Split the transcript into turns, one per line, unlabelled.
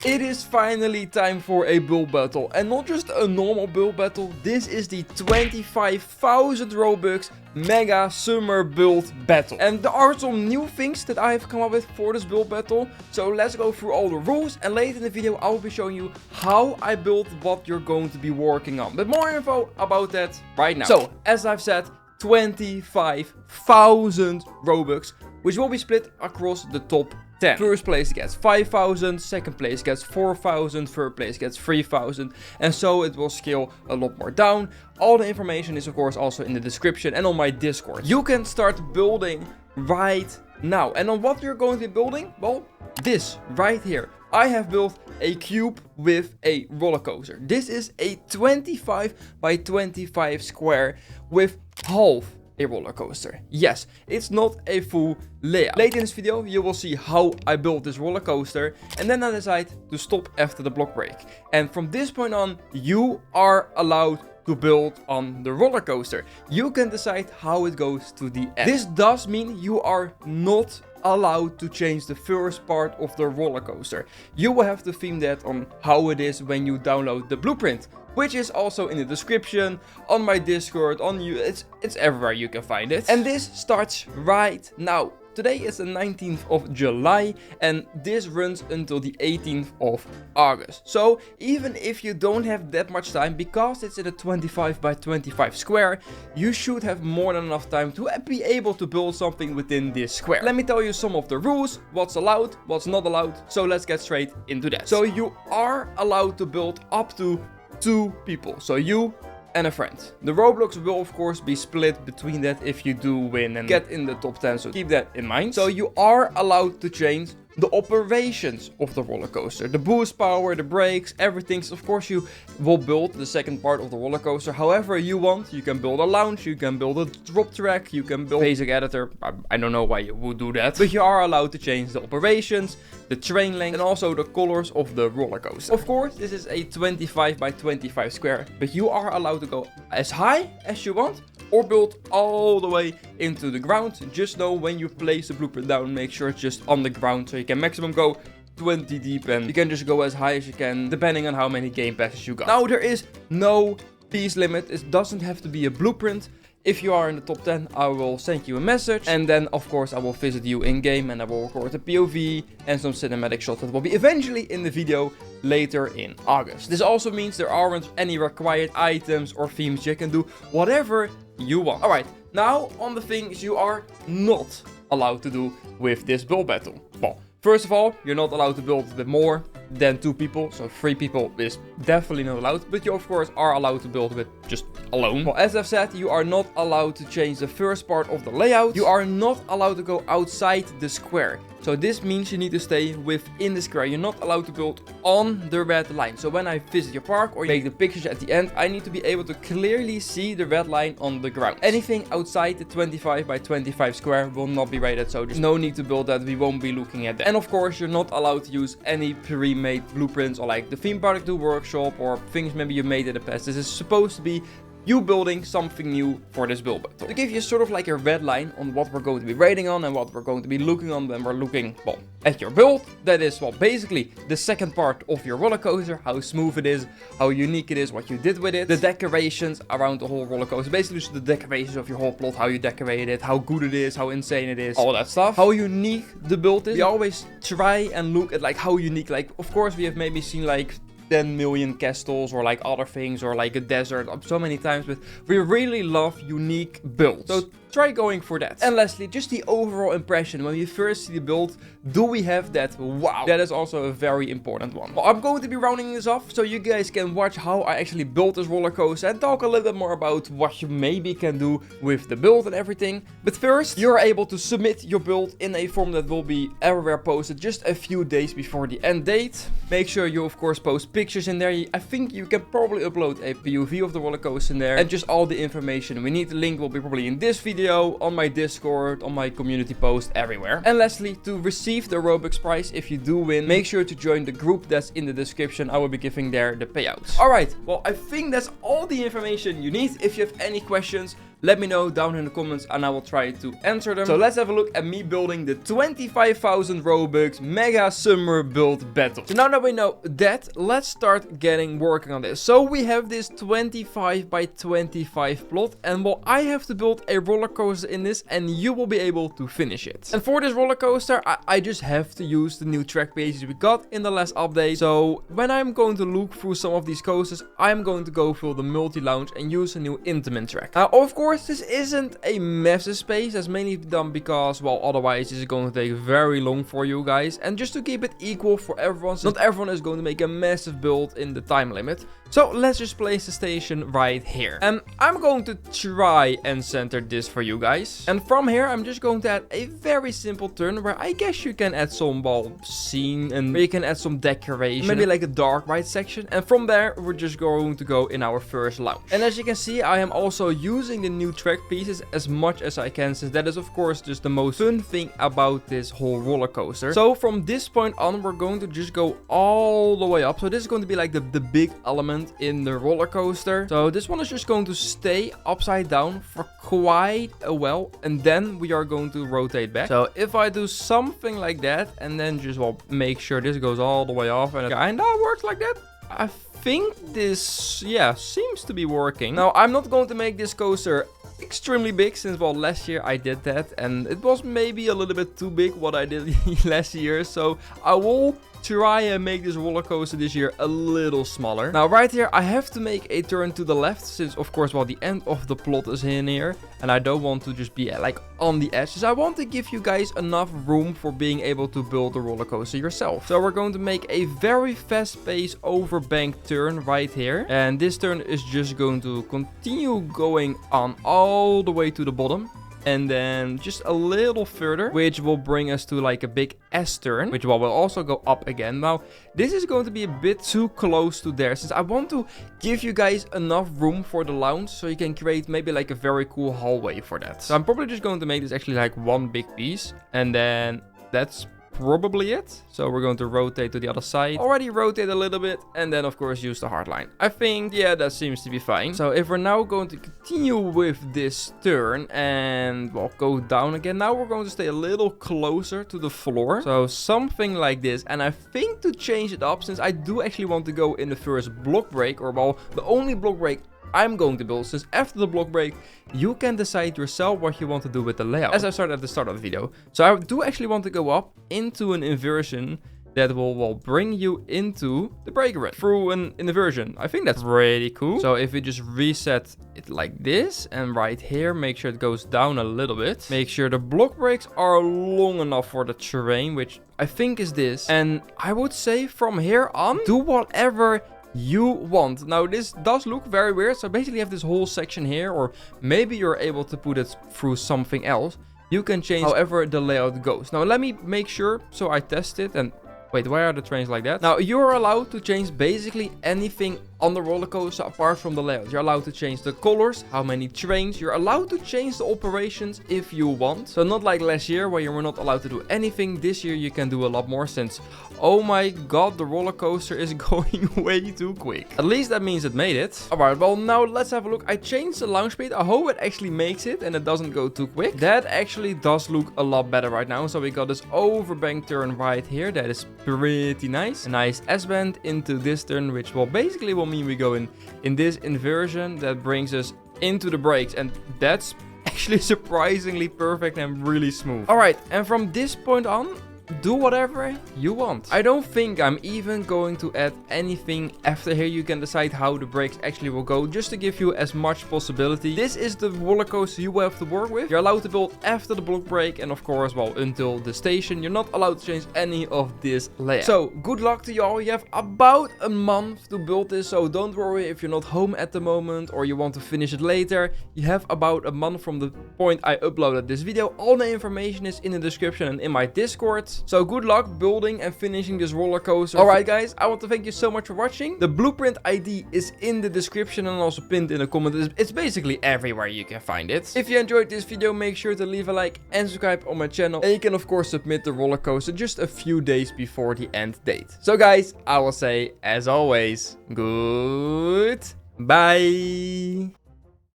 It is finally time for a build battle, and not just a normal build battle. This is the 25,000 Robux Mega Summer Build Battle. And there are some new things that I have come up with for this build battle. So let's go through all the rules, and later in the video I will be showing you how I built what you're going to be working on. But more info about that right now. So, as I've said, 25,000 Robux, which will be split across the top 10. First place gets 5,000, second place gets 4,000, third place gets 3,000, and so it will scale a lot more down. All the information is of course also in the description and on my Discord. You can start building right now. And on what you're going to be building? Well, this right here. I have built a cube with a roller coaster. This is a 25 by 25 square with half a roller coaster. Yes, it's not a full layout. Later in this video you will see how I built this roller coaster, and then I decide to stop after the block break. And from this point on, you are allowed to build on the roller coaster. You can decide how it goes to the end. This does mean you are not allowed to change the first part of the roller coaster. You will have to theme that on how it is when you download the blueprint, which is also in the description, on my Discord, on you. It's everywhere you can find it. And this starts right now. Today is the 19th of July, and this runs until the 18th of August. So even if you don't have that much time, because it's in a 25 by 25 square, you should have more than enough time to be able to build something within this square. Let me tell you some of the rules, what's allowed, what's not allowed. So let's get straight into that. So you are allowed to build up to 2 people. So you and a friend. The Roblox will of course be split between that if you do win and get in the top 10, so keep that in mind. So you are allowed to change the operations of the roller coaster, the boost power, the brakes, everything. So of course you will build the second part of the roller coaster however you want. You can build a launch, you can build a drop track, you can build basic editor. I don't know why you would do that, but you are allowed to change the operations, the train length, and also the colors of the roller coaster. Of course this is a 25 by 25 square, but you are allowed to go as high as you want or build all the way into the ground. Just know when you place the blueprint down, make sure it's just on the ground, so you can maximum go 20 deep, and you can just go as high as you can depending on how many game passes you got. Now there is no piece limit. It doesn't have to be a blueprint. If you are in the top 10, I will send you a message, and then of course I will visit you in game, and I will record a POV and some cinematic shots that will be eventually in the video later in August. This also means there aren't any required items or themes. You can do whatever you want. Alright, now on the things you are not allowed to do with this build battle. Well, first of all, you're not allowed to build with more than 2 people, so 3 people is definitely not allowed, but you of course are allowed to build with just alone. Well, as I've said, you are not allowed to change the first part of the layout. You are not allowed to go outside the square. So this means you need to stay within the square. You're not allowed to build on the red line. So when I visit your park or make the pictures at the end, I need to be able to clearly see the red line on the ground. Anything outside the 25 by 25 square will not be rated, so there's no need to build that. We won't be looking at that. And of course, you're not allowed to use any pre-made blueprints or like the theme park do workshop or things maybe you made in the past. This is supposed to be you building something new for this build battle. To give you sort of like a red line on what we're going to be rating on and what we're going to be looking on when we're looking, well, at your build. That is, well, basically the second part of your roller coaster, how smooth it is, how unique it is, what you did with it, the decorations around the whole roller coaster, basically just the decorations of your whole plot, how you decorated it, how good it is, how insane it is, all that stuff, how unique the build is. We always try and look at like how unique, like of course we have maybe seen like 10 million castles or like other things or like a desert so many times, but we really love unique builds. So try going for that. And lastly, just the overall impression when you first see the build. Do we have that wow? That is also a very important one. Well, I'm going to be rounding this off so you guys can watch how I actually built this roller coaster and talk a little bit more about what you maybe can do with the build and everything. But first, you're able to submit your build in a form that will be everywhere posted just a few days before the end date. Make sure you of course post pictures in there. I think you can probably upload a POV of the roller coaster in there and just all the information we need. The link will be probably in this video, on my Discord, on my community post, everywhere. And lastly, to receive the Robux prize if you do win, make sure to join the group that's in the description. I will be giving there the payouts. Alright, well I think that's all the information you need. If you have any questions, Let me know down in the comments and I will try to answer them. So let's have a look at me building the 25,000 Robux Mega Summer Build Battle. So now that we know that, let's start working on this. So we have this 25 by 25 plot, and well, I have to build a roller coaster in this, and you will be able to finish it. And for this roller coaster, I just have to use the new track pages we got in the last update. So when I'm going to look through some of these coasters, I'm going to go through the multi-launch and use a new intimate track. Now, of course, this isn't a massive space. That's mainly done because, well, otherwise it's going to take very long for you guys. And just to keep it equal for everyone, so not everyone is going to make a massive build in the time limit. So let's just place the station right here. And I'm going to try and center this for you guys. And from here, I'm just going to add a very simple turn where I guess you can add some scene and where you can add some decoration. Maybe like a dark ride section. And from there, we're just going to go in our first launch. And as you can see, I am also using the new track pieces as much as I can, since that is of course just the most fun thing about this whole roller coaster. So from this point on, we're going to just go all the way up. So this is going to be like the big element in the roller coaster. So this one is just going to stay upside down for quite a while, and then we are going to rotate back. So if I do something like that and then just make sure this goes all the way off and it kinda works like that, I think this, yeah, seems to be working. Now, I'm not going to make this coaster extremely big, since, well, last year I did that and it was maybe a little bit too big what I did last year. So I will try and make this roller coaster this year a little smaller. Now right here I have to make a turn to the left, since of course, well, the end of the plot is in here and I don't want to just be like on the edges. I want to give you guys enough room for being able to build the roller coaster yourself. So we're going to make a very fast pace over bank turn right here, and this turn is just going to continue going on all the way to the bottom. And then just a little further, which will bring us to like a big S turn, which will also go up again. Now, this is going to be a bit too close to there, since I want to give you guys enough room for the lounge, so you can create maybe like a very cool hallway for that. So I'm probably just going to make this actually like one big piece, and then that's probably it. So we're going to rotate to the other side, already rotate a little bit, and then of course use the hard line. I think, yeah, that seems to be fine. So if we're now going to continue with this turn and, well, go down again, now we're going to stay a little closer to the floor, so something like this. And I think to change it up, since I do actually want to go in the first block break, or, well, the only block break I'm going to build, since after the block break you can decide yourself what you want to do with the layout, as I started at the start of the video. So I do actually want to go up into an inversion that will bring you into the break run through an inversion. I think that's pretty cool. So if we just reset it like this, and right here make sure it goes down a little bit, make sure the block breaks are long enough for the terrain, which I think is this, and I would say from here on do whatever you want. Now this does look very weird, so basically you have this whole section here, or maybe you're able to put it through something else. You can change however the layout goes. Now let me make sure, so I test it, and wait, why are the trains like that? Now you're allowed to change basically anything on the roller coaster apart from the layout. You're allowed to change the colors, how many trains. You're allowed to change the operations if you want. So not like last year where you were not allowed to do anything. This year you can do a lot more, since, oh my god, the roller coaster is going way too quick. At least that means it made it. Alright, well now let's have a look. I changed the launch speed. I hope it actually makes it and it doesn't go too quick. That actually does look a lot better right now. So we got this overbank turn right here. That is pretty nice. A nice S-bend into this turn, which will basically will mean we go in this inversion that brings us into the brakes, and that's actually surprisingly perfect and really smooth. All right, and from this point on, do whatever you want. I don't think I'm even going to add anything after here. You can decide how the brakes actually will go, just to give you as much possibility. This is the roller coaster you will have to work with. You're allowed to build after the block break, and of course, well, until the station. You're not allowed to change any of this layout. So good luck to y'all. You have about a month to build this, so don't worry if you're not home at the moment or you want to finish it later. You have about a month from the point I uploaded this video. All the information is in the description and in my Discord. So good luck building and finishing this roller coaster. Alright guys, I want to thank you so much for watching. The blueprint ID is in the description and also pinned in the comment. It's basically everywhere you can find it. If you enjoyed this video, make sure to leave a like and subscribe on my channel. And you can of course submit the roller coaster just a few days before the end date. So guys, I will say, as always, goodbye.